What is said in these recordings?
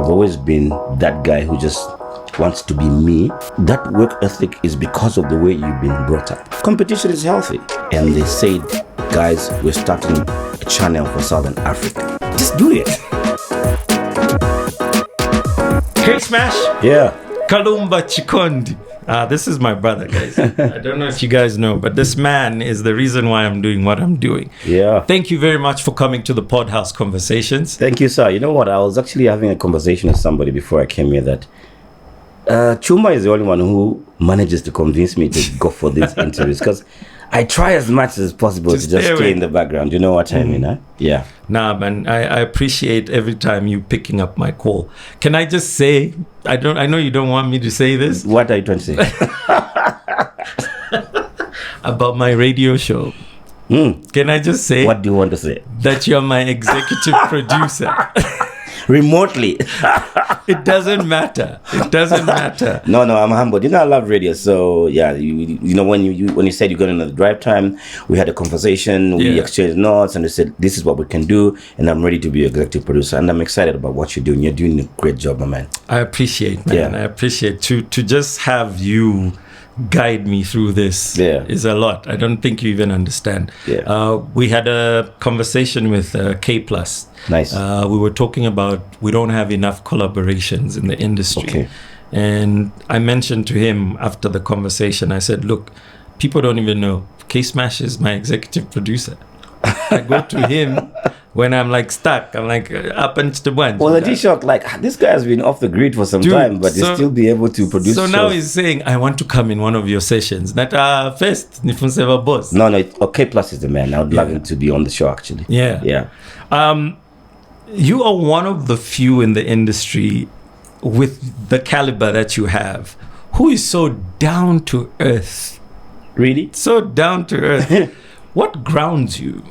I've always been that guy who just wants to be me. That work ethic is because of the way you've been brought up. Competition is healthy. And they said, guys, we're starting a channel for Southern Africa. Just do it. Hey, Smash. Yeah. Kalumba Chikondi. This is my brother, guys. I don't know if you guys know, but this man is the reason why I'm doing what I'm doing. Yeah. Thank you very much for coming to the PodHouse Conversations. Thank you, sir. You know what? I was actually having a conversation with somebody before I came here that Chuma is the only one who manages to convince me to go for these interviews, because I try as much as possible to just stay in the background. You know what I mean? Huh? Yeah. Nah, man, I appreciate every time you picking up my call. Can I just say, I know you don't want me to say this. What are you trying to say? About my radio show. Can I just say? What do you want to say? That you're my executive producer. Remotely. It doesn't matter. It doesn't matter. No, I'm humbled. You know, I love radio. So yeah, you know, when you said you're going to the drive time, we had a conversation. We exchanged notes, and they said this is what we can do, and I'm ready to be executive producer, and I'm excited about what you're doing. You're doing a great job, my man. I appreciate, man. Yeah. I appreciate to just have you guide me through this is a lot. I don't think you even understand. We had a conversation with K Plus. Nice. We were talking about we don't have enough collaborations in the industry. And I mentioned to him after the conversation, I said, look, people don't even know K Smash is my executive producer. I go to him when I'm like stuck. I'm like, up and to bunch. Well, the G-Shock, like, this guy has been off the grid for some time, but he'll still be able to produce. So now he's saying, I want to come in one of your sessions. That first, Nifunseva boss. No, K Plus is the man. I would love him to be on the show, actually. Yeah. You are one of the few in the industry with the caliber that you have who is so down to earth. Really? So down to earth. What grounds you?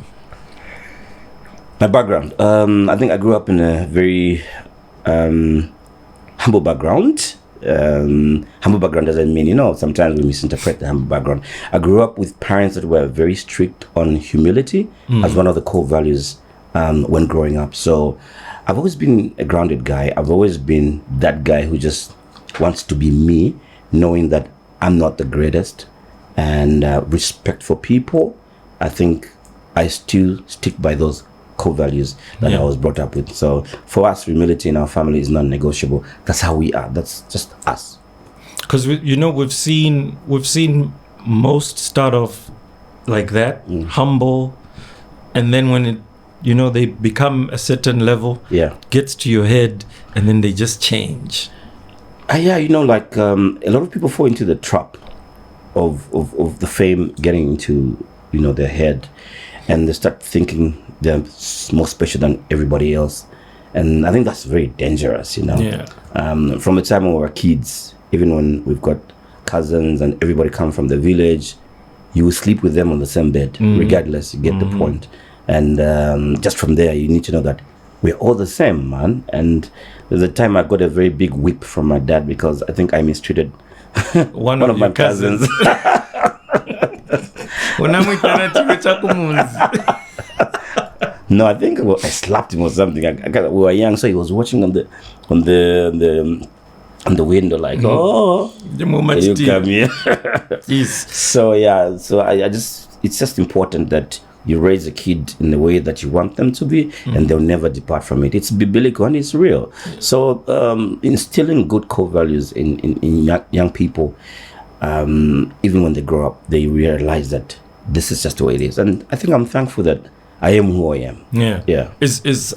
My background. I think I grew up in a very humble background. Humble background doesn't mean, sometimes we misinterpret the humble background. I grew up with parents that were very strict on humility as one of the core values when growing up. So I've always been a grounded guy. I've always been that guy who just wants to be me, knowing that I'm not the greatest, and respect for people. I think I still stick by those core values that I was brought up with. So for us, humility in our family is non-negotiable. That's how we are. That's just us. Because we've seen most start off like that, humble, and then when it they become a certain level, gets to your head, and then they just change. A lot of people fall into the trap of the fame getting into their head, and they start thinking they're more special than everybody else, and I think that's very dangerous. From the time when we were kids, even when we've got cousins and everybody come from the village, you will sleep with them on the same bed, regardless. You get the point. And just from there, you need to know that we're all the same, man. And there's a time I got a very big whip from my dad because I think I mistreated one of my cousins. No, I think I slapped him or something. We were young, so he was watching on the window, like, oh, you come here. So I just, it's just important that you raise a kid in the way that you want them to be, and they'll never depart from it. It's biblical and it's real. So instilling good core values in young people, even when they grow up, they realize that this is just the way it is. And I think I'm thankful that I am who I am. Yeah.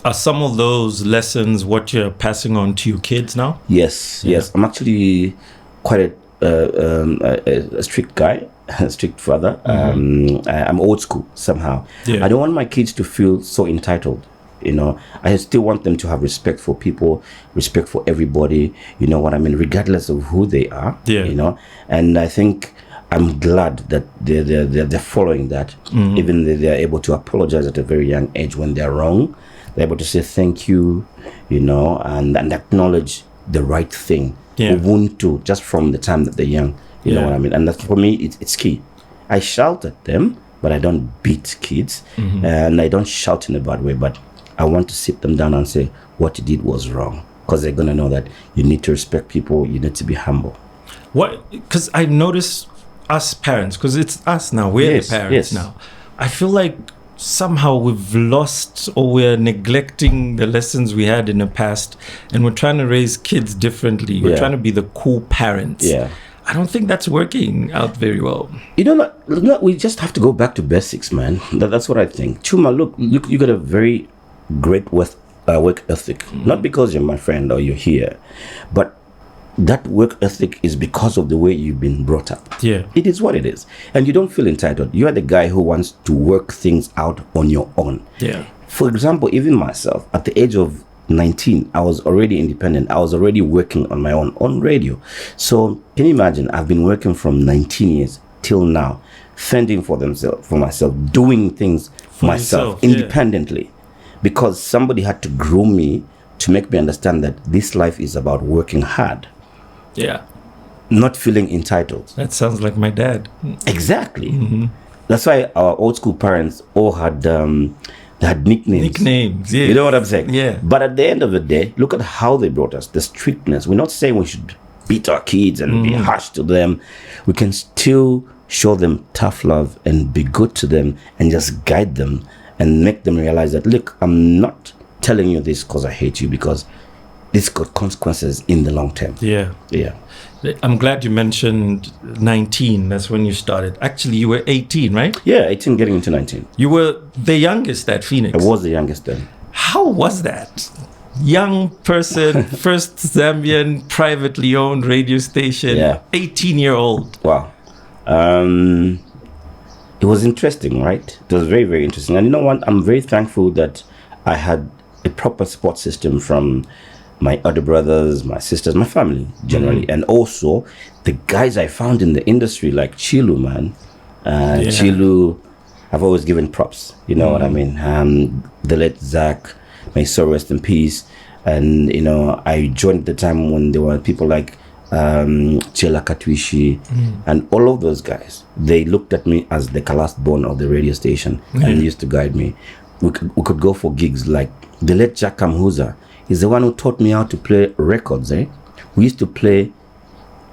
Are some of those lessons what you're passing on to your kids now? Yes. I'm actually quite a strict guy. A strict father. I'm old school somehow. I don't want my kids to feel so entitled. I still want them to have respect for people, respect for everybody. You know what I mean, regardless of who they are. And I think I'm glad that they're following that. Even though they're able to apologize at a very young age when they're wrong. They're able to say thank you, and acknowledge the right thing. Ubuntu, just from the time that they're young. You know what I mean? And that's, for me, it's key. I shout at them, but I don't beat kids. And I don't shout in a bad way, but I want to sit them down and say, what you did was wrong. because they're going to know that you need to respect people, you need to be humble. What? Because I notice us parents, because it's us now, we're the parents now. I feel like somehow we've lost, or we're neglecting the lessons we had in the past, and we're trying to raise kids differently. We're trying to be the cool parents. Yeah. I don't think that's working out very well. You know, we just have to go back to basics, man. That's what I think. Chuma, look, you got a very great work ethic. Not because you're my friend or you're here, but that work ethic is because of the way you've been brought up. Yeah. It is what it is. And you don't feel entitled. You are the guy who wants to work things out on your own. Yeah. For example, even myself, at the age of 19, I was already independent. I was already working on my own on radio. So can you imagine? I've been working from 19 years till now, fending for myself, doing things for myself independently, because somebody had to groom me to make me understand that this life is about working hard. Yeah. Not feeling entitled. That sounds like my dad. Exactly. Mm-hmm. That's why our old school parents all had nicknames. Nicknames, yeah. You know what I'm saying? Yeah. But at the end of the day, look at how they brought us, the strictness. We're not saying we should beat our kids and be harsh to them. We can still show them tough love and be good to them and just guide them and make them realize that, look, I'm not telling you this because I hate you, because this got consequences in the long term. Yeah. Yeah. I'm glad you mentioned 19. That's when you started. Actually, you were 18, right? Yeah, 18 getting into 19. You were the youngest at Phoenix. I was the youngest then. How was that? Young person, first Zambian privately owned radio station, 18-year-old. Wow. It was interesting, right? It was very, very interesting. And you know what? I'm very thankful that I had a proper support system from my other brothers, my sisters, my family generally, and also the guys I found in the industry like Chilu, man. Chilu, I've always given props. You know what I mean? The late Zach, may so rest in peace. And you know, I joined at the time when there were people like Chela Katwishi and all of those guys. They looked at me as the last born of the radio station and used to guide me. We could go for gigs like the late Jack Kamhuza. He's the one who taught me how to play records. We used to play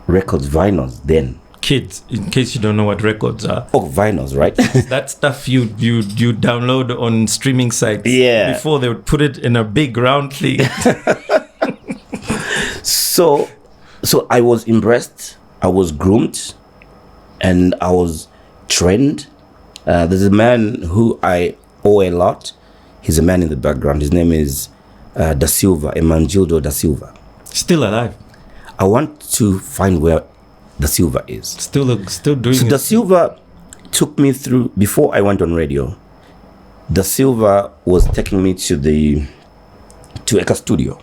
records, vinyls then. Kids, in case you don't know what records are. Oh, vinyls, right? That stuff you download on streaming sites. Yeah. Before they would put it in a big round thing. So I was embraced, I was groomed, and I was trained. There's a man who I owe a lot. He's a man in the background. His name is Da Silva, Emangildo Da Silva. Still alive. I want to find where Da Silva is. Still doing so it. Da Silva took me through, before I went on radio, Da Silva was taking me to Eka Studio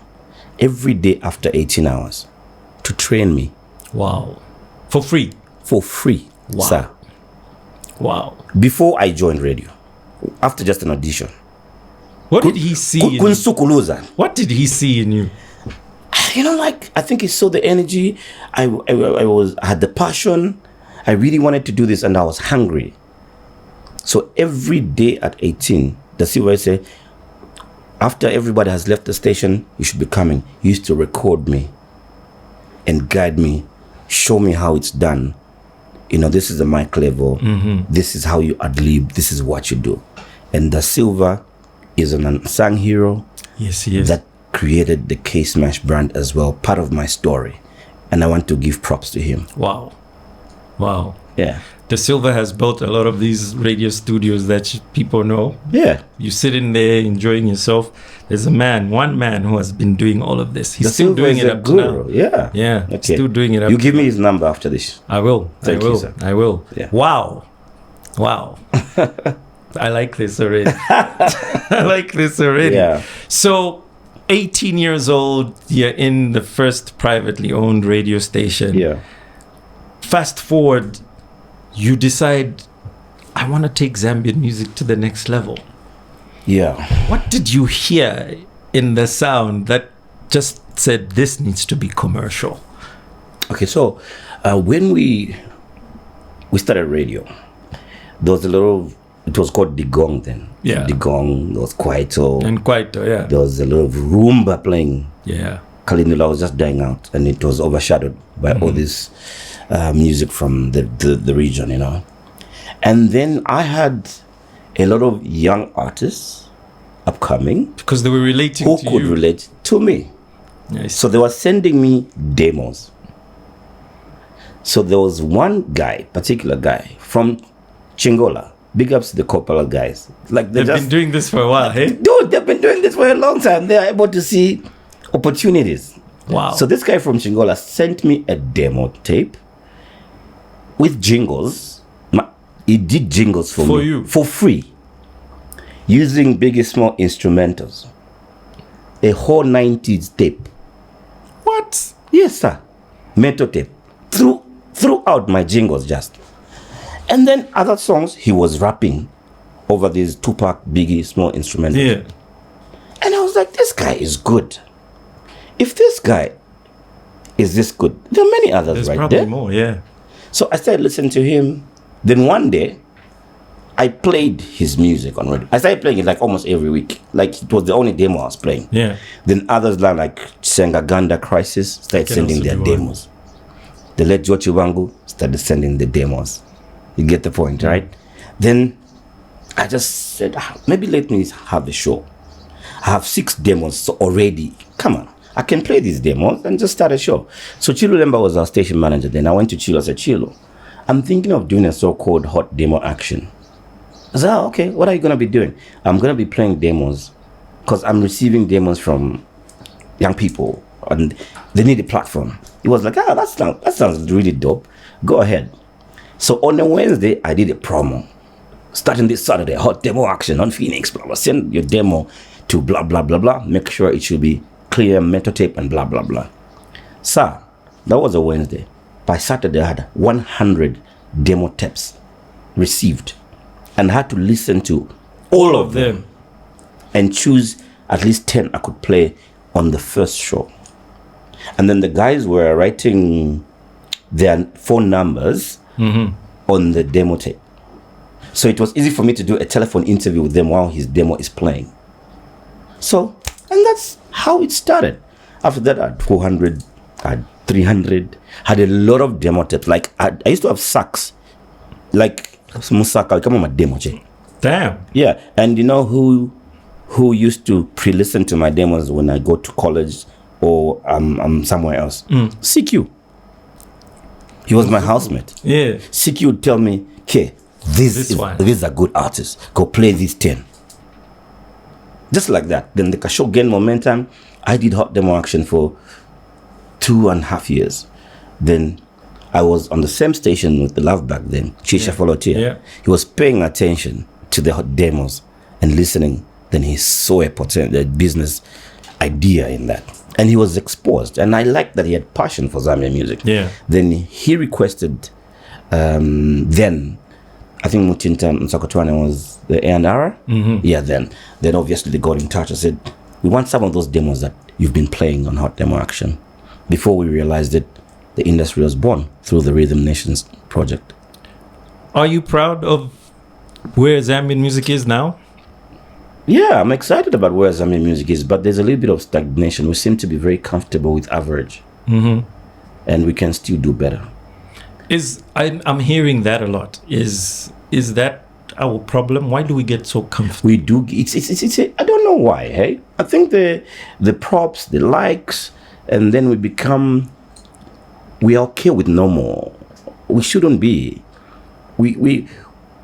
every day after 18 hours to train me. Wow. For free? For free, wow. Sir. Wow. Before I joined radio, after just an audition. What did he see in you? What did he see in you? You know, like, I think he saw the energy. I had the passion. I really wanted to do this, and I was hungry. So every day at 18, the Silva say, after everybody has left the station, you should be coming. He used to record me and guide me, show me how it's done. You know, this is the mic level. This is how you ad-lib. This is what you do. And Da Silva is an unsung hero. Yes, he is. That created the K-Smash brand as well, part of my story. And I want to give props to him. Wow. Wow. Yeah. Da Silva has built a lot of these radio studios that people know. Yeah. You sit in there enjoying yourself. There's one man who has been doing all of this. He's still doing it up to now. Yeah. Yeah. Okay. Still doing it up You give me his number after this. I will. Thank you, sir. I will. Yeah. Wow. I like this already. Yeah. So 18 years old, you're in the first privately owned radio station. Yeah. Fast forward, you decide, I want to take Zambian music to the next level. Yeah. What did you hear in the sound that just said this needs to be commercial? Okay, so when we started radio, there was it was called Digong then. Yeah. Digong, there was Kwaito. And Kwaito, yeah. There was a lot of rumba playing. Yeah. Kalindula was just dying out, and it was overshadowed by all this music from the region, you know. And then I had a lot of young artists upcoming because they were relating who to could you. relate to me. Nice. So they were sending me demos. So there was one particular guy from Chingola. Big ups to the Kopala guys. Like they've been doing this for a while, hey? Dude, they've been doing this for a long time. They are able to see opportunities. Wow. So this guy from Chingola sent me a demo tape with jingles. He did jingles for me. You. For free. Using Biggie Small instrumentals. A whole 90s tape. What? Yes, sir. Metal tape. Throughout my jingles just. And then other songs, he was rapping over these Tupac, Biggie, Small instrumentals. Yeah. And I was like, this guy is good. If this guy is this good, there are many others. There's probably there. More, yeah. So I started listening to him. Then one day, I played his music on radio. I started playing it like almost every week. Like it was the only demo I was playing. Yeah. Then others like Sengaganda Crisis started sending their demos. The late George Wangu started sending the demos. You get the point, right? Then I just said, maybe let me have a show. I have 6 demos already. Come on, I can play these demos and just start a show. So Chilo Lemba was our station manager. Then I went to Chilo. I said, Chilo, I'm thinking of doing a so-called hot demo action. I said, okay, what are you going to be doing? I'm going to be playing demos because I'm receiving demos from young people and they need a platform. He was like, that sounds really dope. Go ahead. So on a Wednesday, I did a promo. Starting this Saturday, hot demo action on Phoenix, blah, blah. Send your demo to blah, blah, blah, blah. Make sure it should be clear, metal tape, and blah, blah, blah. Sir, that was a Wednesday. By Saturday, I had 100 demo tapes received. And I had to listen to all of them and choose at least 10 I could play on the first show. And then the guys were writing their phone numbers on the demo tape. So it was easy for me to do a telephone interview with them while his demo is playing. So, and that's how it started. After that, I had 400, I had 300, had a lot of demo tapes. Like, I used to have sacks. Like, Musaka, I come on my demo tape. Damn. Yeah, and you know who used to pre-listen to my demos when I go to college or I'm somewhere else? CQ. He was my housemate. Yeah. CQ would tell me, okay, these are good artists. Go play these 10. Just like that. Then the show gained momentum. I did hot demo action for 2.5 years. Then I was on the same station with the Love back then, Chisha Folotia. Yeah. He was paying attention to the hot demos and listening. Then he saw a business idea in that. And he was exposed. And I liked that he had passion for Zambian music. Yeah. Then he requested, then, I think Mutinta Nsakotwane was the A&R. Yeah, then obviously they got in touch and said, we want some of those demos that you've been playing on Hot Demo Action. Before we realized it, the industry was born through the Rhythm Nations project. Are you proud of where Zambian music is now? Yeah, I'm excited about where Zambian music is, but there's a little bit of stagnation. We seem to be very comfortable with average. And we can still do better. I'm hearing that a lot. Is that our problem? Why do we get so comfortable? We do. It's I don't know why. Hey, I think the props, the likes, and then we are okay with normal. We shouldn't be.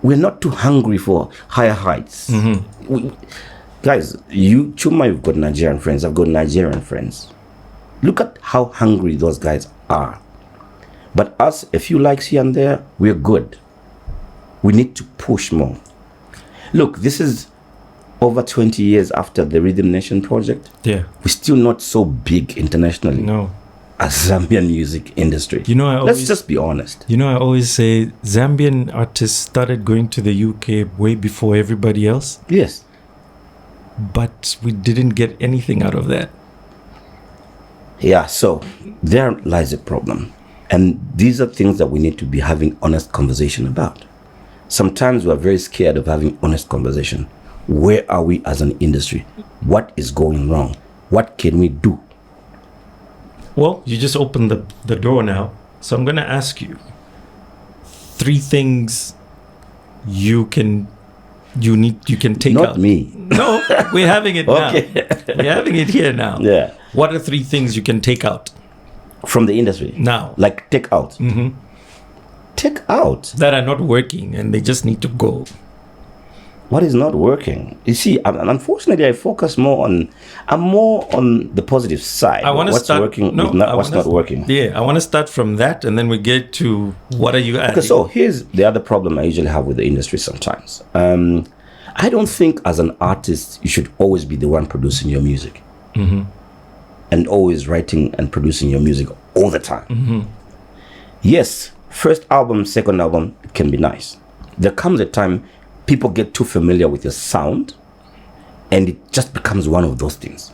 We're not too hungry for higher heights. Guys, Chuma, you've got Nigerian friends. I've got Nigerian friends. Look at how hungry those guys are. But us, a few likes here and there, we're good. We need to push more. Look, this is over 20 years after the Rhythm Nation project. Yeah. We're still not so big internationally. No. As Zambian music industry. Let's just be honest. I always say Zambian artists started going to the UK way before everybody else. Yes. But we didn't get anything out of that. Yeah, so there lies a problem. And these are things that we need to be having honest conversation about. Sometimes we're very scared of having honest conversation. Where are we as an industry? What is going wrong? What can we do? Well, you just opened the door now. So I'm going to ask you 3 things you can take Not out. me. No, we're having it now. We're having it here now. Yeah. What are 3 things you can take out from the industry now? Like take out. Mm-hmm. Take out that are not working and they just need to go. What is not working? You see, unfortunately, I focus more on. I'm more on the positive side. I want to what's start. working, what's not working. Yeah, I want to start from that, and then we get to what are you adding. Okay, so here's the other problem I usually have with the industry sometimes. I don't think as an artist you should always be the one producing your music, and always writing and producing your music all the time. Yes, first album, second album, it can be nice. There comes a time people get too familiar with your sound and it just becomes one of those things.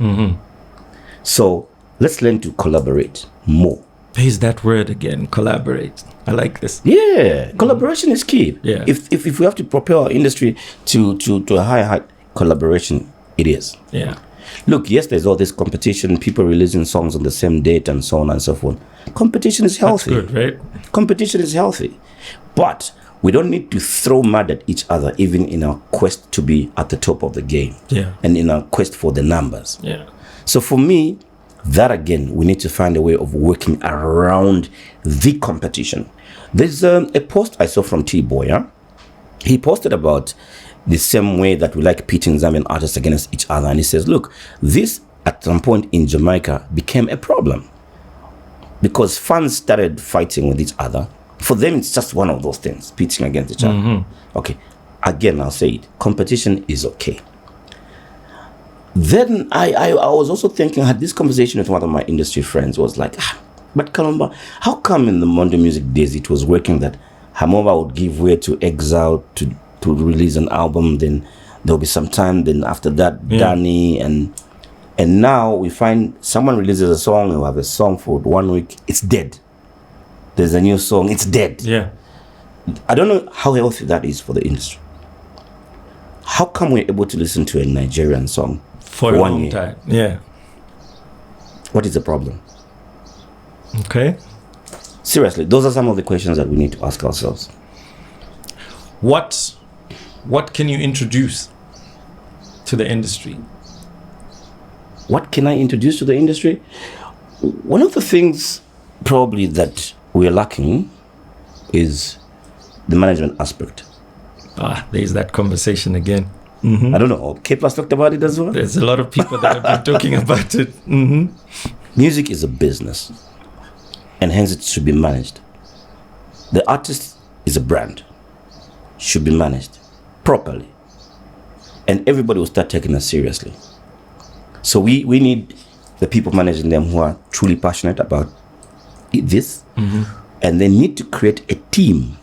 So let's learn to collaborate more. There's that word again, collaborate. I like this. Yeah, collaboration is key. Yeah. If we have to propel our industry to a higher height, collaboration, it is. Yeah. Look, yes, there's all this competition, people releasing songs on the same date and so on and so forth. Competition is healthy. That's good, right? Competition is healthy. But we don't need to throw mud at each other, even in our quest to be at the top of the game. Yeah. And in our quest for the numbers. Yeah. So for me, that again, we need to find a way of working around the competition. There's a post I saw from T-Boy. He posted about the same way that we like pitting Zambian artists against each other. And he says, look, this at some point in Jamaica became a problem because fans started fighting with each other. For them, it's just one of those things, pitching against each other. Okay, again, I'll say it. Competition is okay. Then I was also thinking, I had this conversation with one of my industry friends, was like, but Kalumba, how come in the Monday Music days it was working that Hamova would give way to Exile to release an album, then there'll be some time, then after that, Danny, and now we find someone releases a song, we have a song for 1 week, it's dead. There's a new song, it's dead. Yeah. I don't know how healthy that is for the industry. How come we're able to listen to a Nigerian song for a long time? Yeah. What is the problem? Okay. Seriously, those are some of the questions that we need to ask ourselves. What can you introduce to the industry? What can I introduce to the industry? One of the things probably that we're lacking is the management aspect. There's that conversation again. I don't know. K-Plus talked about it as well. There's a lot of people that have been talking about it. Music is a business, and hence it should be managed. The artist is a brand, should be managed properly, and everybody will start taking us seriously. So we need the people managing them who are truly passionate about this, and they need to create a team.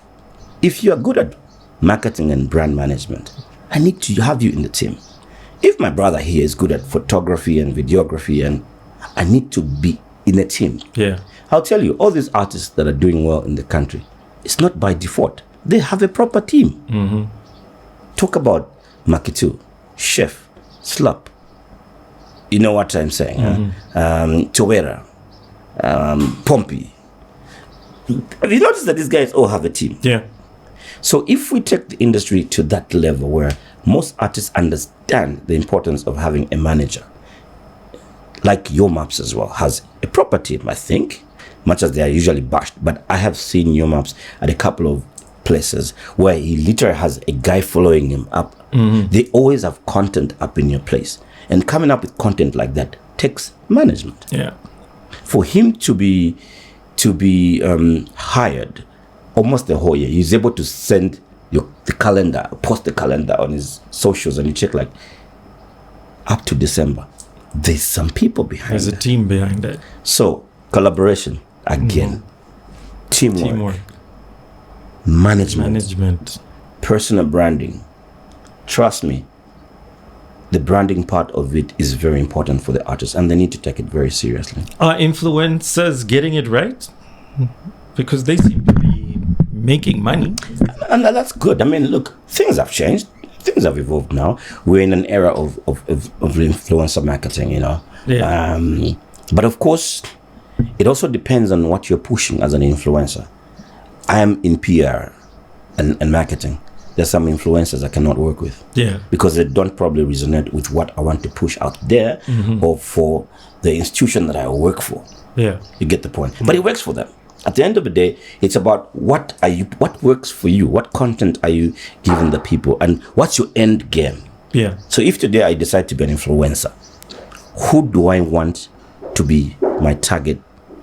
If you are good at marketing and brand management, I need to have you in the team. If my brother here is good at photography and videography, and I need to be in a team. Yeah. I'll tell you, all these artists that are doing well in the country, it's not by default. They have a proper team. Talk about Makitu, Chef, Slap. You know what I'm saying? Towera, Pompey. Have you noticed that these guys all have a team? Yeah. So if we take the industry to that level where most artists understand the importance of having a manager, like Your Maps as well, has a proper team, I think, much as they are usually bashed. But I have seen Your Maps at a couple of places where he literally has a guy following him up. They always have content up in your place. And coming up with content like that takes management. Yeah. For him to be hired almost the whole year, he's able to send the calendar, post the calendar on his socials, and you check like up to December. There's some people behind. There's a team behind that. So collaboration again, teamwork, management, personal branding. Trust me, the branding part of it is very important for the artists, and they need to take it very seriously. Are influencers getting it right? Because they seem to be making money. And that's good. I mean, look, things have changed. Things have evolved now. We're in an era of influencer marketing, you know. Yeah. But of course, It also depends on what you're pushing as an influencer. I am in PR and marketing. There's some influencers I cannot work with. Yeah. Because they don't probably resonate with what I want to push out there or for the institution that I work for. Yeah. You get the point. But it works for them. At the end of the day, it's about what works for you? What content are you giving the people? And what's your end game? Yeah. So if today I decide to be an influencer, who do I want to be my target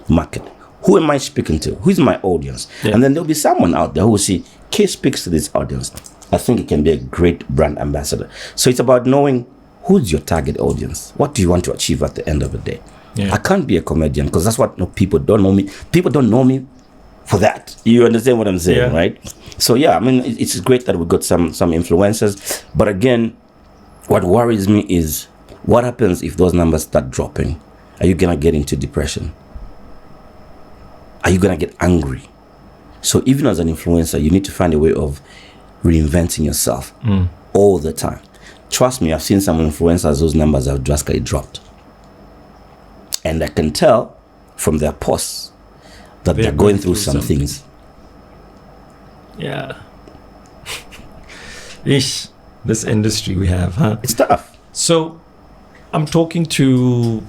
market? Who am I speaking to? Who's my audience? Yeah. And then there'll be someone out there who will see, K speaks to this audience. I think it can be a great brand ambassador. So it's about knowing who's your target audience. What do you want to achieve at the end of the day? Yeah. I can't be a comedian because that's what people don't know me. People don't know me for that. You understand what I'm saying, right? So yeah, I mean, it's great that we got some influencers. But again, what worries me is what happens if those numbers start dropping? Are you going to get into depression? Are you going to get angry? So even as an influencer, you need to find a way of reinventing yourself all the time. Trust me, I've seen some influencers, those numbers have drastically dropped. And I can tell from their posts that they're going through some things. Yeah. Ish, this industry we have, huh? It's tough. So I'm talking to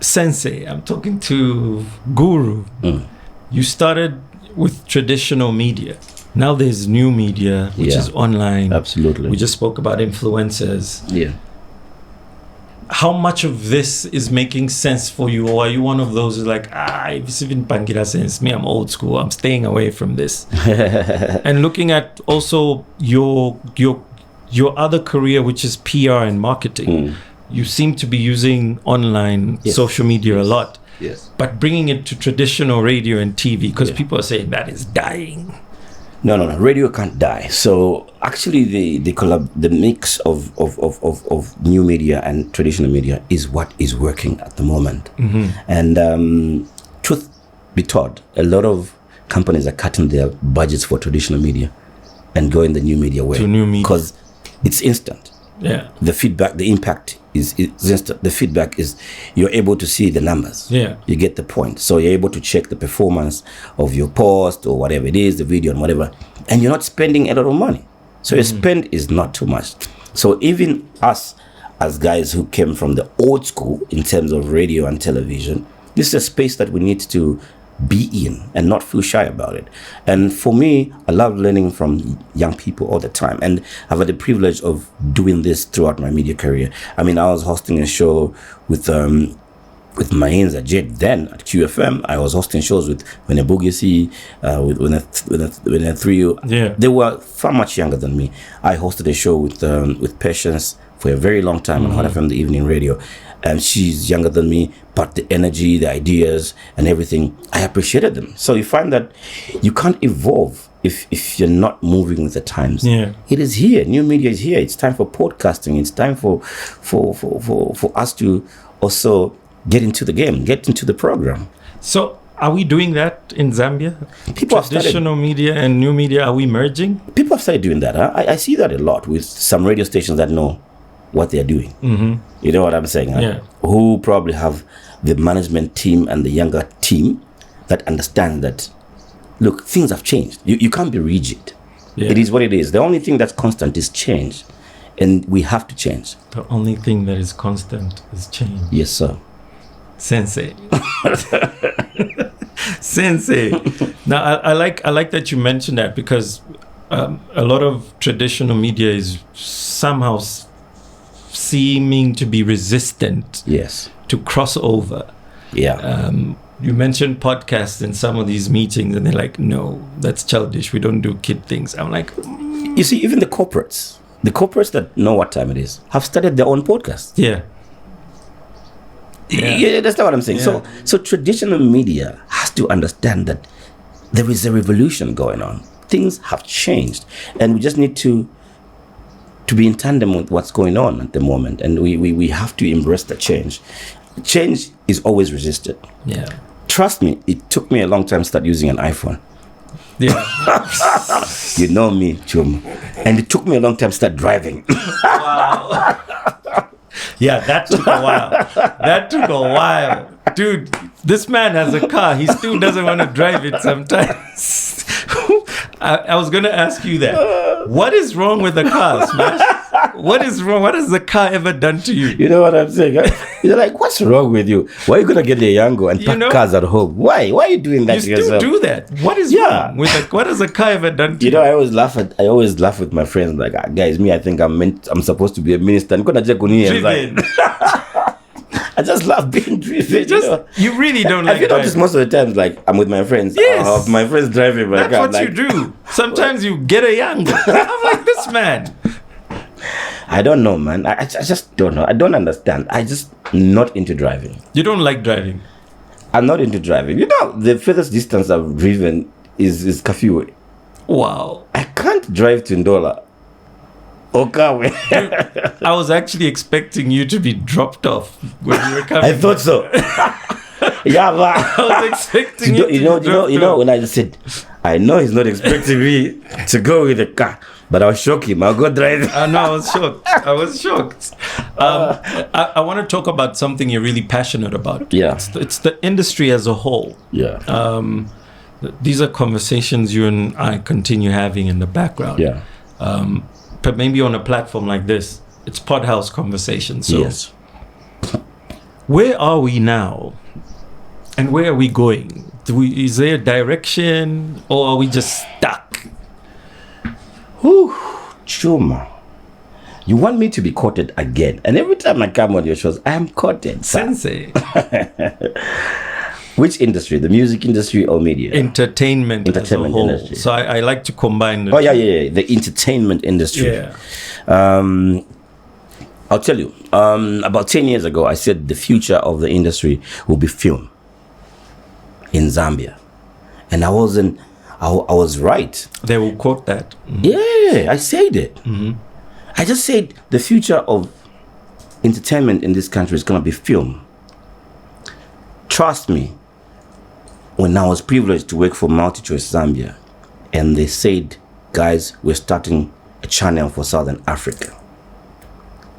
Sensei, I'm talking to Guru. You started with traditional media. Now there's new media, which is online. Absolutely. We just spoke about influencers. Yeah. How much of this is making sense for you? Or are you one of those who's like, it's even Pangira sense. Me, I'm old school. I'm staying away from this. And looking at also your other career, which is PR and marketing. You seem to be using online social media a lot. Yes. But bringing it to traditional radio and TV, because people are saying that is dying. No. Radio can't die. So actually, the mix of new media and traditional media is what is working at the moment. And truth be told, a lot of companies are cutting their budgets for traditional media and going the new media way. To new media. Because it's instant. Yeah. The feedback, the impact is instant. The feedback is you're able to see the numbers. Yeah. You get the point. So you're able to check the performance of your post or whatever it is, the video and whatever. And you're not spending a lot of money. So your spend is not too much. So even us as guys who came from the old school in terms of radio and television, this is a space that we need to be in and not feel shy about it. And for me, I love learning from young people all the time, and I've had the privilege of doing this throughout my media career. I mean, I was hosting a show with Mayenza Jet then at QFM. I was hosting shows with BUGZITO, with Trio. Yeah. They were far much younger than me. I hosted a show with Patience for a very long time on Hot FM, the evening radio. And she's younger than me, but the energy, the ideas, and everything, I appreciated them. So you find that you can't evolve if you're not moving with the times. Yeah. It is here. New media is here. It's time for podcasting. It's time for us to also get into the game, get into the program. So are we doing that in Zambia? Traditional media and new media, are we merging? People have started doing that. Huh? I see that a lot with some radio stations that know what they're doing. You know what I'm saying? Huh? Yeah. Who probably have the management team and the younger team that understand that, look, things have changed. You can't be rigid. Yeah. It is what it is. The only thing that's constant is change. And we have to change. The only thing that is constant is change. Yes, sir. Sensei. Sensei. Now, I like that you mentioned that, because a lot of traditional media is somehow seeming to be resistant to crossover. Yeah. You mentioned podcasts in some of these meetings, and they're like, no, that's childish. We don't do kid things. I'm like, You see, even the corporates that know what time it is have started their own podcast. Yeah. Yeah, that's not what I'm saying. Yeah. So traditional media has to understand that there is a revolution going on. Things have changed, and we just need to be in tandem with what's going on at the moment, and we have to embrace the change. Change is always resisted. Yeah. Trust me, it took me a long time to start using an iPhone. Yeah. You know me, Chuma. And it took me a long time to start driving. Wow. Yeah, that took a while. That took a while. Dude, this man has a car. He still doesn't want to drive it sometimes. I was going to ask you that. What is wrong with the car, Smash? What is wrong? What has the car ever done to you? You know what I'm saying? You're like, what's wrong with you? Why are you going to get a Yango and park cars at home? Why? Why are you doing that to yourself? You still do that. What is wrong with what has the car ever done to you? You know, I always laugh with my friends, like, guys, me, I think I'm supposed to be a minister. I just love being driven. You really don't like Have you noticed most of the times, like, I'm with my friends? Yes. My friends driving my car. That's what you do. Sometimes you get a Yango. I'm like, this man. I don't know, man. I just don't know. I don't understand. I just not into driving. You don't like driving? I'm not into driving. You know, the furthest distance I've driven is Kafiwe. Wow. I can't drive to Ndola. Dude, I was actually expecting you to be dropped off when you were coming. I thought so. Yeah, but I was expecting you know, when I just said, I know he's not expecting me to go with the car, but I'll shock him. I'll go drive. No, I was shocked. I want to talk about something you're really passionate about. Yeah. It's the industry as a whole. Yeah. These are conversations you and I continue having in the background. Yeah. But maybe on a platform like this, it's PodHouse conversations. So yes. Where are we now? And where are we going? Is there a direction, or are we just stuck? Whew, Chuma. You want me to be quoted again. And every time I come on your shows, I am quoted. Sensei. Which industry? The music industry or media? Entertainment as a whole. Industry. So I like to combine the two. Yeah. The entertainment industry. Yeah. I'll tell you. About 10 years ago, I said the future of the industry will be film in Zambia. And I was right. They will quote that. Mm-hmm. Yeah, I said it. Mm-hmm. I just said the future of entertainment in this country is going to be film. Trust me. When I was privileged to work for MultiChoice Zambia, and they said, guys, we're starting a channel for Southern Africa,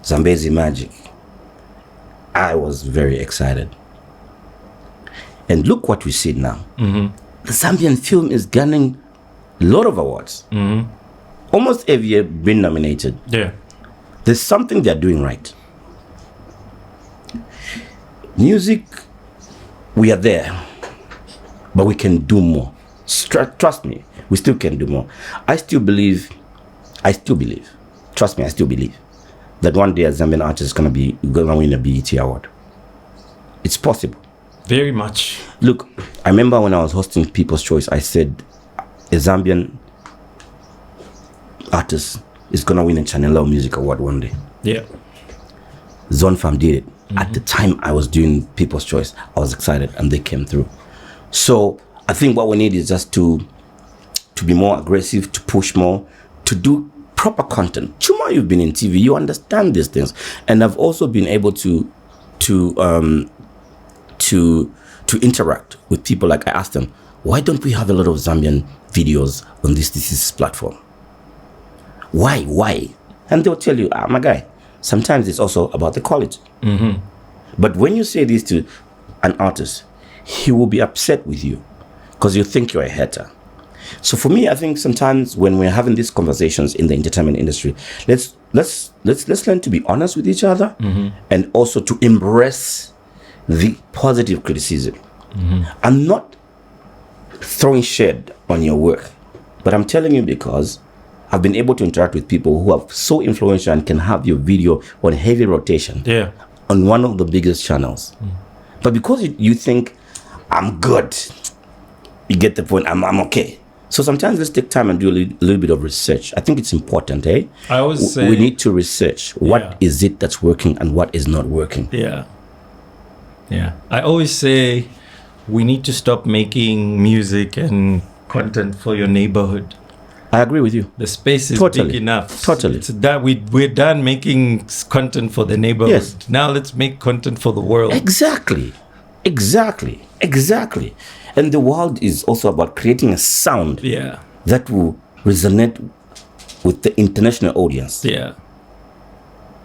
Zambezi Magic, I was very excited. And look what we see now. Mm-hmm. The Zambian film is gaining a lot of awards. Mm-hmm. Almost every year been nominated. Yeah. There's something they're doing right. Music, we are there. But we can do more. Trust me, we still can do more. I still believe, trust me, I still believe that one day a Zambian artist is going to win a BET award. It's possible. Very much. Look, I remember when I was hosting People's Choice, I said a Zambian artist is going to win a Chanelo Music Award one day. Yeah. Zone Fam did it. Mm-hmm. At the time I was doing People's Choice, I was excited and they came through. So I think what we need is just to be more aggressive, to push more, to do proper content. Chuma, you've been in TV, you understand these things, and I've also been able to interact with people. Like I asked them, why don't we have a lot of Zambian videos on this platform? Why? And they'll tell you, my guy, sometimes it's also about the quality. Mm-hmm. But when you say this to an artist, he will be upset with you because you think you're a hater. So for me, I think sometimes when we're having these conversations in the entertainment industry, let's learn to be honest with each other, mm-hmm. and also to embrace the positive criticism. Mm-hmm. I'm not throwing shade on your work, but I'm telling you because I've been able to interact with people who are so influential and can have your video on heavy rotation on one of the biggest channels. Mm. But because you think I'm good, you get the point. I'm okay. So sometimes let's take time and do a little bit of research. I think it's important, eh? I always say we need to research what is it that's working and what is not working. Yeah. I always say we need to stop making music and content for your neighborhood. I agree with you. The space is big enough. Totally. It's that we're done making content for the neighborhood. Yes. Now let's make content for the world. Exactly. And the world is also about creating a sound that will resonate with the international audience. Yeah.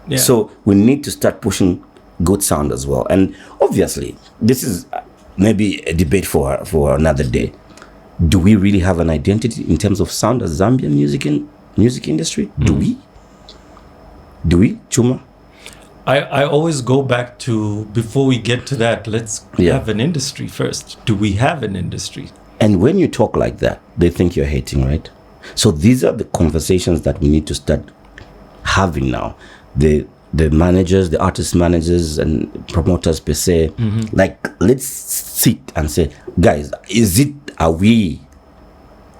Yeah. So we need to start pushing good sound as well. And obviously, this is maybe a debate for another day. Do we really have an identity in terms of sound as Zambian music industry? Do we? Chuma? I always go back to, before we get to that, let's have an industry first. Do we have an industry? And when you talk like that, they think you're hating, right? So these are the conversations that we need to start having now. The managers, the artist managers and promoters per se, like, let's sit and say, guys, are we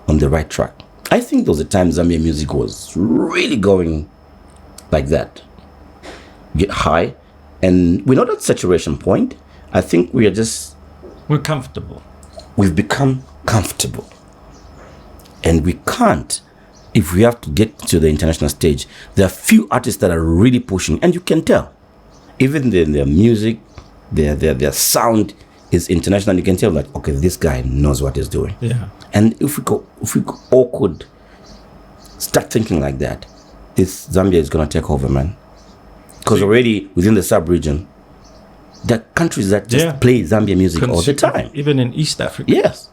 on the right track? I think there was a time Zambian music was really going like that, get high, and we're not at saturation point. I think we're comfortable. We've become comfortable, and we can't. If we have to get to the international stage, there are few artists that are really pushing, and you can tell, even their music, their sound is international. You can tell, like, okay, this guy knows what he's doing. Yeah. And if we all could start thinking like that, Zambia is gonna take over, man. Because already within the sub-region, there are countries that just play Zambian music all the time. Even in East Africa. Yes.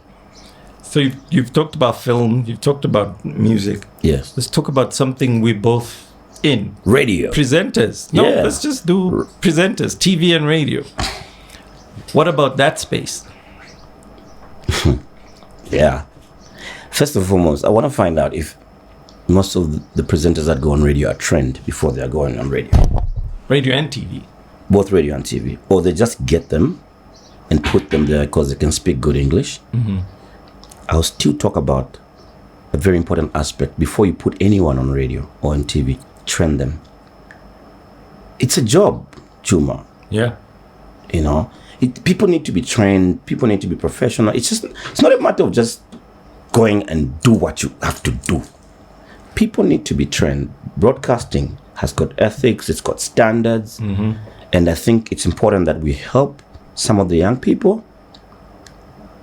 So you've talked about film, you've talked about music. Yes. Let's talk about something we're both in. Radio. Presenters. No, let's just do presenters, TV and radio. What about that space? Yeah. First and foremost, I want to find out if most of the presenters that go on radio are trained before they are going on radio. Radio and TV. Both radio and TV. Or they just get them and put them there because they can speak good English. I'll still talk about a very important aspect. Before you put anyone on radio or on TV, train them. It's a job, Chuma. Yeah. You know, people need to be trained. People need to be professional. It's not a matter of just going and do what you have to do. People need to be trained. Broadcasting has got ethics. It's got standards. And I think it's important that we help some of the young people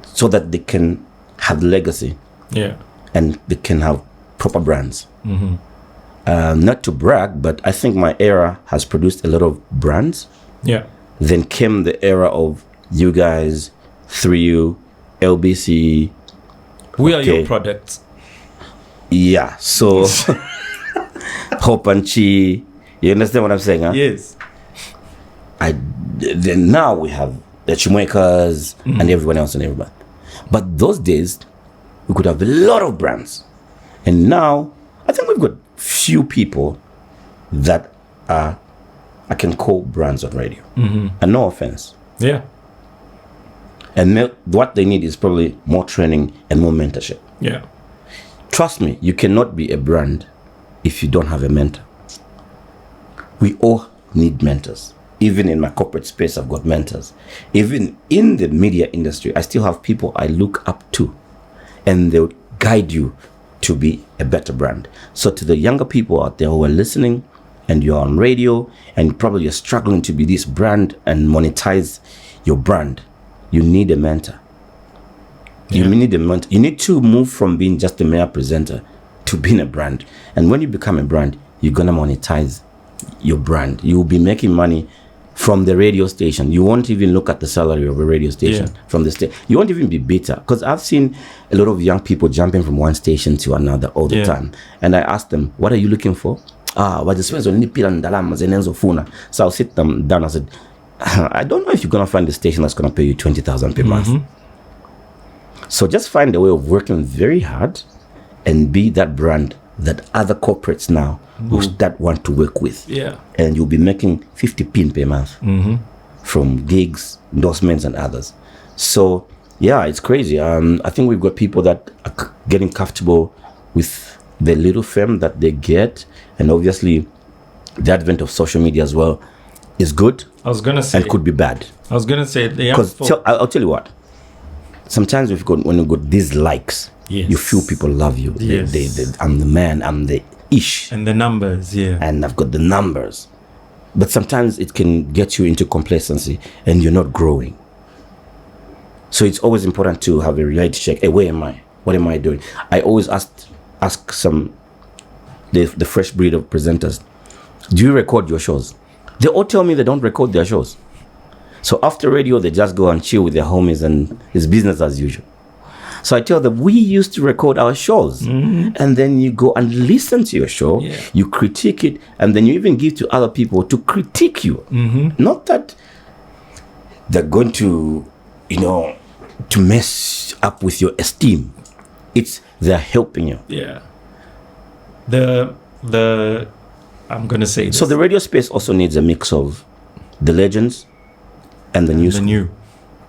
so that they can have legacy. Yeah. And they can have proper brands. Not to brag, but I think my era has produced a lot of brands. Yeah. Then came the era of you guys, 3U, LBC. We are your products. Yeah. So, Hope and Chi. You understand what I'm saying? Huh? Yes. Then now we have the Chimuekas and everyone else and everybody. But those days, we could have a lot of brands. And now, I think we've got few people that are, I can call brands on radio. And no offense. Yeah. And what they need is probably more training and more mentorship. Yeah. Trust me, you cannot be a brand if you don't have a mentor. We all need mentors. Even in my corporate space, I've got mentors. Even in the media industry, I still have people I look up to. And they'll guide you to be a better brand. So to the younger people out there who are listening, and you're on radio, and probably you're struggling to be this brand and monetize your brand, you need a mentor. You need a mentor. You need to move from being just a mere presenter to being a brand. And when you become a brand, you're going to monetize your brand. You will be making money from the radio station. You won't even look at the salary of a radio station from the state. You won't even be bitter. Because I've seen a lot of young people jumping from one station to another all the time. And I ask them, what are you looking for? So I'll sit them down and said, I don't know if you're going to find a station that's going to pay you 20,000 per month. So just find a way of working very hard and be that brand that other corporates now will start want to work with. Yeah. And you'll be making 50 pin per month from gigs, endorsements, and others. So, yeah, it's crazy. I think we've got people that are getting comfortable with the little fame that they get. And obviously, the advent of social media as well is good. I was going to say. And could be bad. I was going to say. Because I'll tell you what. Sometimes when you got these likes, you feel people love you. Yes. I'm the man, I'm the ish. And the numbers, And I've got the numbers. But sometimes it can get you into complacency and you're not growing. So it's always important to have a reality check. Hey, where am I? What am I doing? I always ask the fresh breed of presenters. Do you record your shows? They all tell me they don't record their shows. So after radio, they just go and chill with their homies and it's business as usual. So I tell them, we used to record our shows. And then you go and listen to your show, you critique it, and then you even give to other people to critique you. Not that they're going to, to mess up with your esteem. It's they're helping you. Yeah. I'm going to say this. So the radio space also needs a mix of the legends and the new.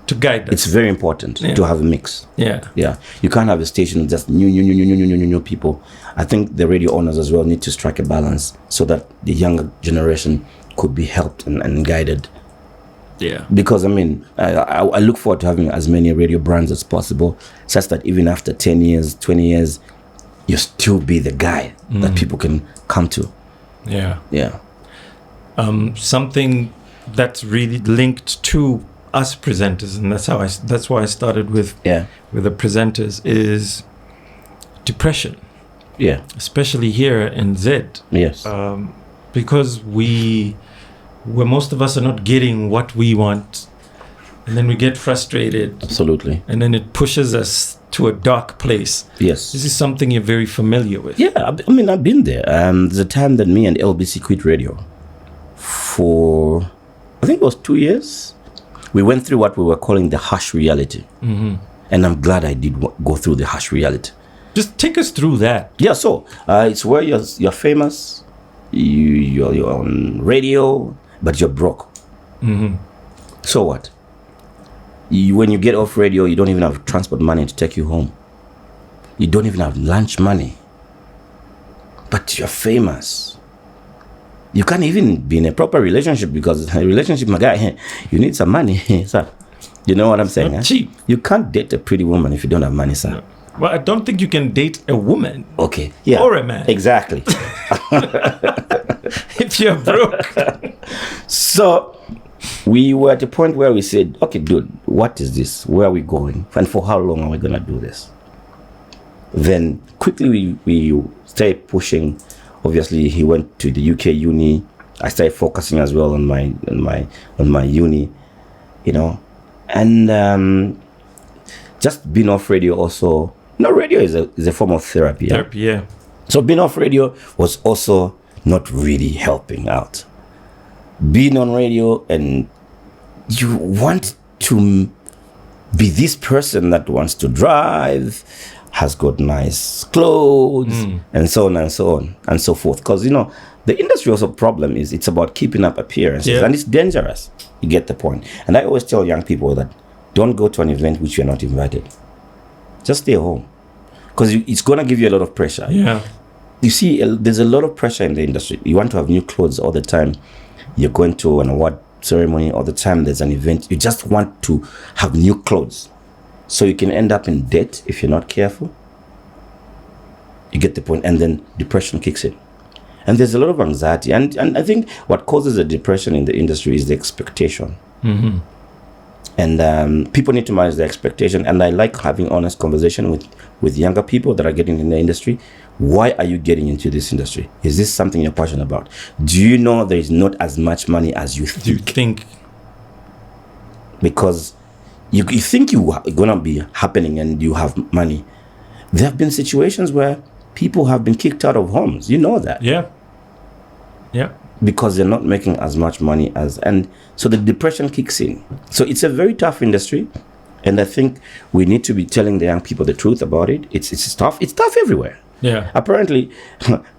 To guide us. It's very important to have a mix. Yeah. You can't have a station with just new people. I think the radio owners as well need to strike a balance so that the younger generation could be helped and guided. Yeah. Because I look forward to having as many radio brands as possible, such that even after 10 years, 20 years, you still be the guy that people can come to. Yeah. Something that's really linked to us presenters, and that's why I started with the presenters, is depression. Yeah. Especially here in Z. Yes. Because where most of us are not getting what we want, and then we get frustrated. Absolutely. And then it pushes us to a dark place. Yes. This is something you're very familiar with. Yeah, I've been there. There's a time that me and LBC quit radio for, I think it was 2 years. We went through what we were calling the harsh reality. And I'm glad I did go through the harsh reality. Just take us through that. Yeah, so it's where you're famous, you're on radio, but you're broke. So what? When you get off radio, you don't even have transport money to take you home. You don't even have lunch money. But you're famous. You can't even be in a proper relationship because a relationship, my guy, you need some money, sir. You know what I'm saying? Not cheap. You can't date a pretty woman if you don't have money, sir. No. Well, I don't think you can date a woman. Okay. Yeah. Or a man. Exactly. If you're broke. So we were at a point where we said, okay, dude, what is this? Where are we going? And for how long are we going to do this? Then quickly we started pushing. Obviously, he went to the UK uni. I started focusing as well on my uni, and just being off radio also. Radio is a form of therapy. Therapy, yeah. So being off radio was also not really helping out. Being on radio and you want to be this person that wants to drive, has got nice clothes, and so on and so on and so forth. Because, the industry also problem is it's about keeping up appearances and it's dangerous. You get the point. And I always tell young people that don't go to an event which you're not invited. Just stay home. Because it's going to give you a lot of pressure. Yeah. You see, there's a lot of pressure in the industry. You want to have new clothes all the time. You're going to an award ceremony all the time. There's an event. You just want to have new clothes. So you can end up in debt if you're not careful. You get the point. And then depression kicks in. And there's a lot of anxiety. And I think what causes a depression in the industry is the expectation. And people need to manage their expectation. And I like having honest conversation with younger people that are getting in the industry. Why are you getting into this industry? Is this something you're passionate about? Do you know there is not as much money as you think? Because you think you are going to be happening and you have money. There have been situations where people have been kicked out of homes. You know that. Yeah. Because they're not making as much money and so the depression kicks in. So it's a very tough industry. And I think we need to be telling the young people the truth about it. It's tough. It's tough everywhere. Yeah. Apparently,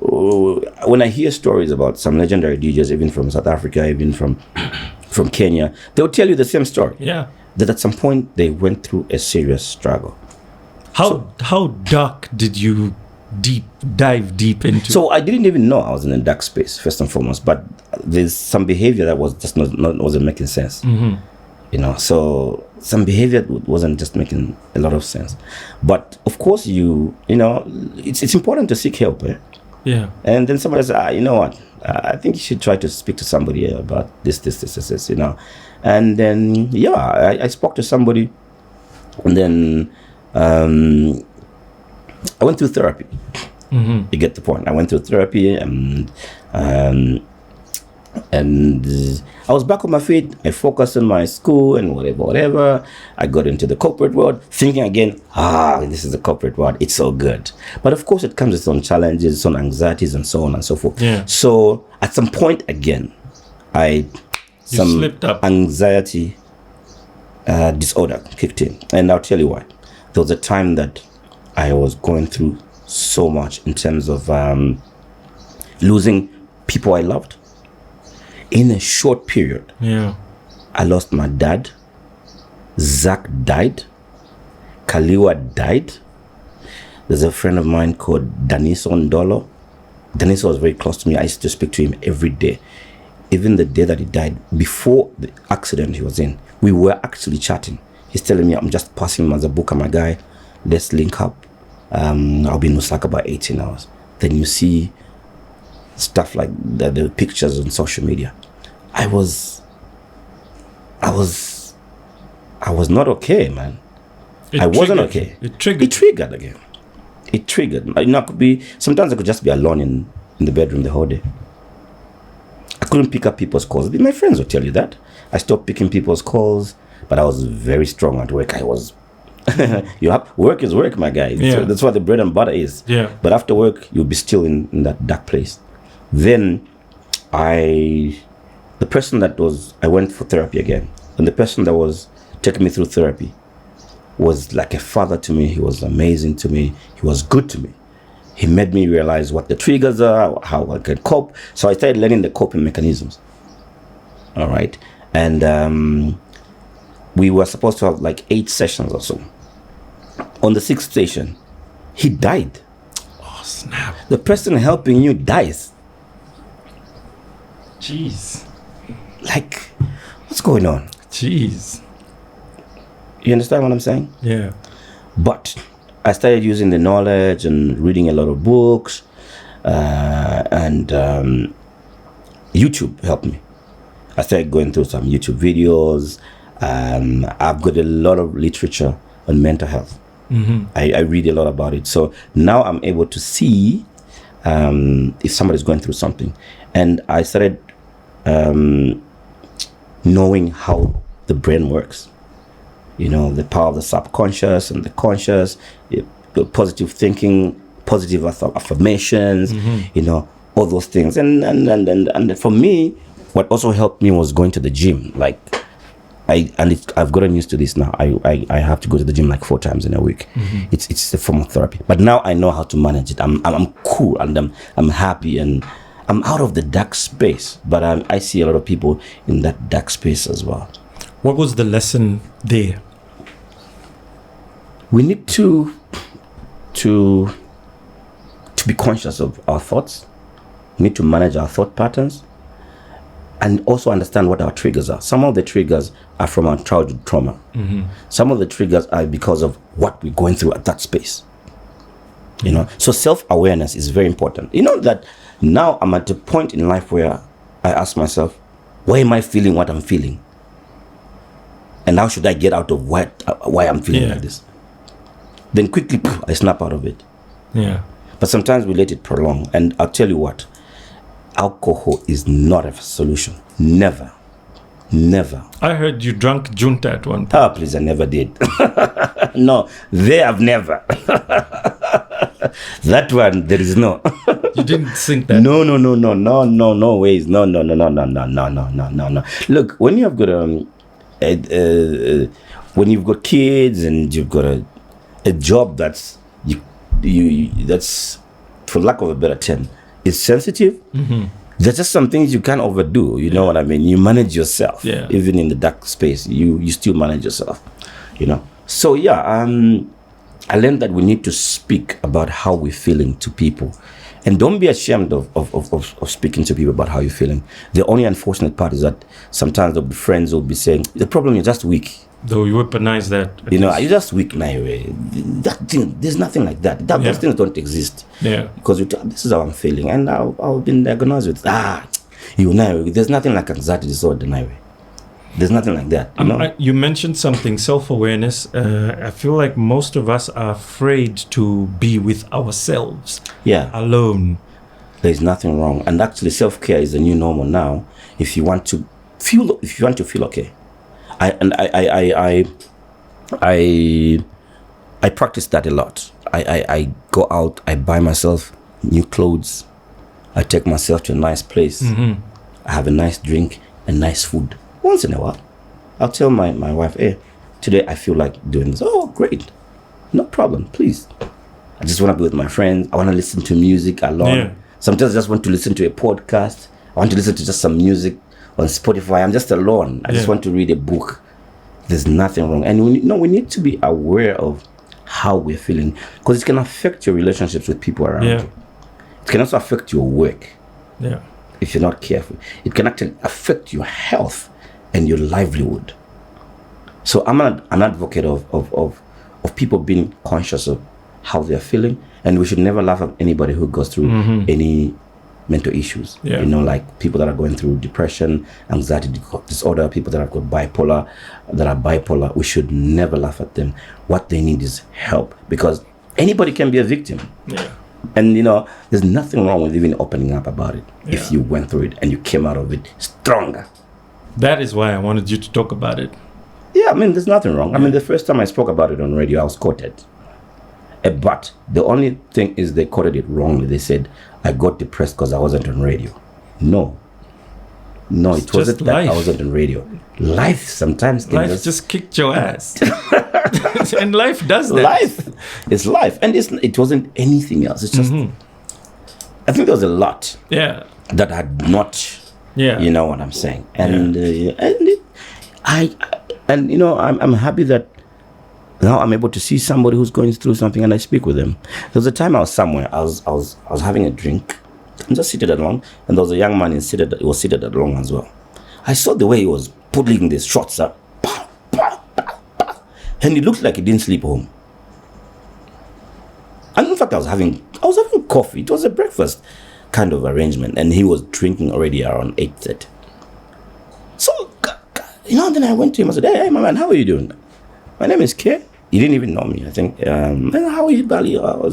when I hear stories about some legendary DJs, even from South Africa, even from Kenya, they'll tell you the same story. Yeah. That at some point they went through a serious struggle. How dark did you dive deep into? So I didn't even know I was in a dark space, first and foremost. But there's some behavior that was just wasn't making sense. So some behavior wasn't just making a lot of sense. But of course, it's important to seek help. Yeah. And then somebody says, you know what? I think you should try to speak to somebody about this, And then, I spoke to somebody. And then I went through therapy. You get the point. I went through therapy and And I was back on my feet. I focused on my school and whatever. I got into the corporate world, thinking again, this is the corporate world. It's so good. But of course, it comes with its own challenges, its own anxieties, and so on and so forth. Yeah. So at some point again, slipped up. Anxiety disorder kicked in. And I'll tell you why. There was a time that I was going through so much in terms of losing people I loved. In a short period, I lost my dad. Zach died. Kaliwa died. There's a friend of mine called Daniso Ndolo. Daniso was very close to me. I used to speak to him every day. Even the day that he died, before the accident he was in, we were actually chatting. He's telling me, I'm just passing Mazabuka, my guy. Let's link up. I'll be in Lusaka about 18 hours. Then you see stuff like the pictures on social media. I was not okay, man. I wasn't okay. It triggered again. It triggered. I could be, sometimes I could just be alone in the bedroom the whole day. I couldn't pick up people's calls. My friends will tell you that. I stopped picking people's calls, but I was very strong at work. I was work is work, my guy. Yeah. So that's what the bread and butter is. Yeah. But after work, you'll be still in that dark place. Then I went for therapy again. And the person that was taking me through therapy was like a father to me. He was amazing to me. He was good to me. He made me realize what the triggers are, how I can cope. So I started learning the coping mechanisms. All right. And we were supposed to have like 8 sessions or so. On the 6th session, he died. Oh, snap. The person helping you dies. Jeez. Like, what's going on? Jeez. You understand what I'm saying? Yeah. But I started using the knowledge and reading a lot of books, and YouTube helped me. I started going through some YouTube videos. I've got a lot of literature on mental health. Mm-hmm. I read a lot about it. So now I'm able to see if somebody's going through something. And I started knowing how the brain works. You know, the power of the subconscious and the conscious, the positive thinking, positive affirmations, you know, all those things. And for me, what also helped me was going to the gym. Like, I've gotten used to this now. I have to go to the gym like 4 times in a week. Mm-hmm. It's a form of therapy. But now I know how to manage it. I'm cool and I'm happy and I'm out of the dark space. But I see a lot of people in that dark space as well. What was the lesson there? We need to be conscious of our thoughts. We need to manage our thought patterns and also understand what our triggers are. Some of the triggers are from our childhood trauma. Mm-hmm. Some of the triggers are because of what we're going through at that space. You know, so self-awareness is very important. You know that now I'm at a point in life where I ask myself, why am I feeling what I'm feeling? And how should I get out of why I'm feeling like this? Then quickly, I snap out of it. Yeah. But sometimes we let it prolong. And I'll tell you what, alcohol is not a solution. Never. Never. I heard you drank junta at one point. Oh, please, I never did. No, they have never. That one, there is no. You didn't think that? No ways. No. Look, when you have got when you've got kids and you've got a job that's that's, for lack of a better term, is sensitive. Mm-hmm. There's just some things you can't overdo. You know what I mean? You manage yourself. Yeah. Even in the dark space, you still manage yourself. You know. So yeah, I learned that we need to speak about how we're feeling to people, and don't be ashamed of speaking to people about how you're feeling. The only unfortunate part is that sometimes there'll be friends who'll be saying, "The problem, you're just weak." Though you weaponize that. You know, you're just weak now. That thing, there's nothing like that. Those things don't exist. Yeah. Because this is how I'm feeling, and I've been diagnosed with there's nothing like anxiety disorder now. There's nothing like that. You know? You mentioned something, self-awareness. I feel like most of us are afraid to be with ourselves. Yeah. Alone. There's nothing wrong. And actually, self-care is the new normal now. If you want to feel okay. I practice that a lot. I go out, I buy myself new clothes, I take myself to a nice place, I have a nice drink and nice food. Once in a while, I'll tell my wife, hey, today I feel like doing this. Oh, great. No problem, please. I just want to be with my friends. I want to listen to music alone. Yeah. Sometimes I just want to listen to a podcast. I want to listen to just some music on Spotify. I'm just alone. I just want to read a book. There's nothing wrong. And we need to be aware of how we're feeling, because it can affect your relationships with people around you. It can also affect your work. Yeah. If you're not careful, it can actually affect your health and your livelihood. So I'm an advocate of people being conscious of how they're feeling, and we should never laugh at anybody who goes through any mental issues. Yeah. Like people that are going through depression, anxiety disorder, people that have got bipolar, we should never laugh at them. What they need is help, because anybody can be a victim. Yeah. And there's nothing wrong with even opening up about it if you went through it and you came out of it stronger. That is why I wanted you to talk about it. Yeah, there's nothing wrong. The first time I spoke about it on radio, I was quoted. But the only thing is they quoted it wrongly. They said, I got depressed because I wasn't on radio. No, it wasn't that I wasn't on radio. Life sometimes just kicked your ass. And life does that. Life is life. And it wasn't anything else. It's just, I think there was a lot that had not, you know what I'm saying. And I'm happy that now I'm able to see somebody who's going through something and I speak with them. There was a time I was somewhere, I was having a drink. I'm just seated along, and there was a young man he was seated along as well. I saw the way he was pulling these shots up. And it looked like he didn't sleep home. And in fact, I was having coffee. It was a breakfast kind of arrangement, and he was drinking already around 8:30. So, then I went to him. I said, hey, my man, how are you doing? My name is K. He didn't even know me, I think. How are you, Bali? I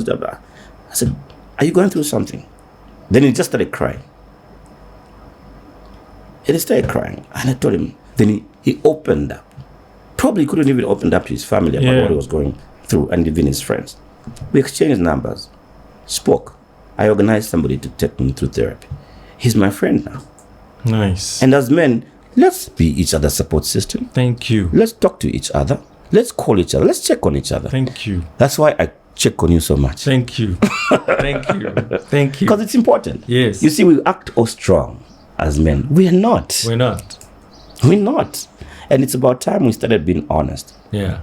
said, are you going through something? Then he just started crying. And I told him. Then he opened up. Probably couldn't even open up to his family about what he was going through, and even his friends. We exchanged numbers, spoke. I organized somebody to take him through therapy. He's my friend now. Nice. And as men, let's be each other's support system. Thank you. Let's talk to each other. Let's call each other. Let's check on each other. Thank you. That's why I check on you so much. Thank you. Thank you. Thank you. Because it's important. Yes. You see, we act all strong as men. We're not. And it's about time we started being honest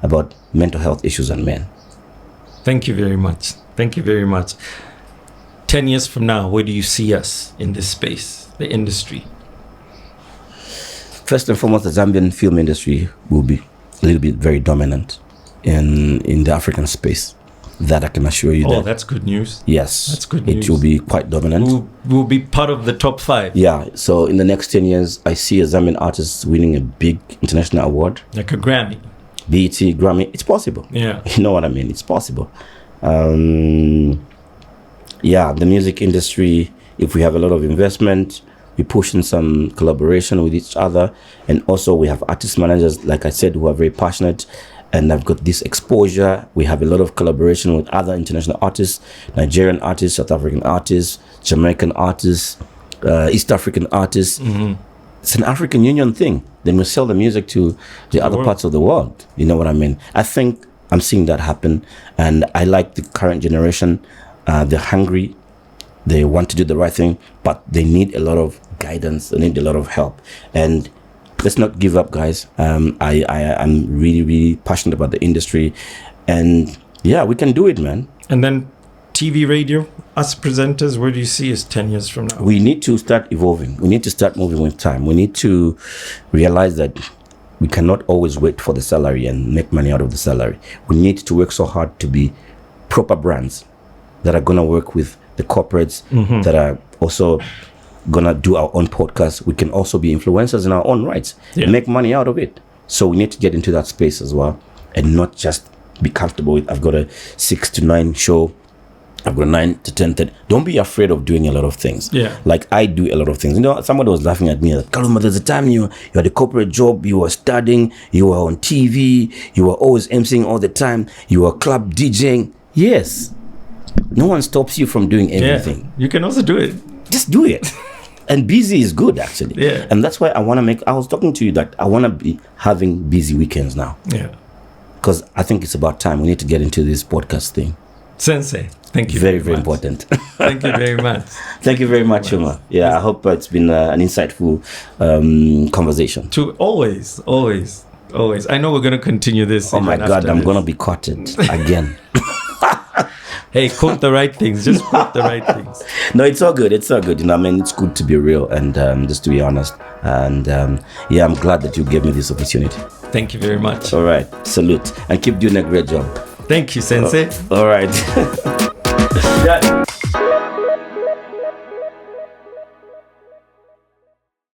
about mental health issues and men. Thank you very much. 10 years from now, where do you see us in this space, the industry? First and foremost, the Zambian film industry will be a little bit very dominant in the African space. That I can assure you. Oh, that's good news. Yes. That's good news. It will be quite dominant. We'll be part of the top 5. Yeah. So in the next 10 years, I see a Zambian artist winning a big international award. Like a Grammy. BET, Grammy. It's possible. Yeah. You know what I mean? It's possible. The music industry, if we have a lot of investment, we push in some collaboration with each other. And also we have artist managers, like I said, who are very passionate. And I've got this exposure. We have a lot of collaboration with other international artists, Nigerian artists, South African artists, Jamaican artists, East African artists. It's an African Union thing. Then we sell the music to the other parts of the world. You know what I mean? I think I'm seeing that happen. And I like the current generation. They're hungry. They want to do the right thing, but they need a lot of guidance. They need a lot of help. And let's not give up, guys. I'm really, really passionate about the industry. And we can do it, man. And then TV, radio, us presenters, where do you see us 10 years from now? We need to start evolving. We need to start moving with time. We need to realize that we cannot always wait for the salary and make money out of the salary. We need to work so hard to be proper brands that are going to work with the corporates, that are also gonna do our own podcast. We can also be influencers in our own rights and make money out of it. So we need to get into that space as well, and not just be comfortable with, I've got a 6 to 9 show I've got 9 to 10:30. Don't be afraid of doing a lot of things. Yeah. Like I do a lot of things. You know, somebody was laughing at me. Like, Kaluma, there's a time you had a corporate job, you were studying, you were on TV, you were always emceeing all the time, you were club DJing. Yes. No one stops you from doing everything. Yeah. You can also do it. Just do it. And busy is good, actually. Yeah. And that's why I was talking to you that I want to be having busy weekends now. Yeah. Because I think it's about time. We need to get into this podcast thing. Sensei, thank you. Very important. Thank you very much. Thank you very much, Chuma. Yeah, I hope it's been an insightful conversation. Always. I know we're going to continue this. Oh my God, I'm going to be quoted again. Hey, quote the right things. Just quote the right things. No, it's all good. You know, I mean, it's good to be real and just to be honest. And yeah, I'm glad that you gave me this opportunity. Thank you very much. All right. Salute. And keep doing a great job. Thank you, Sensei. All right.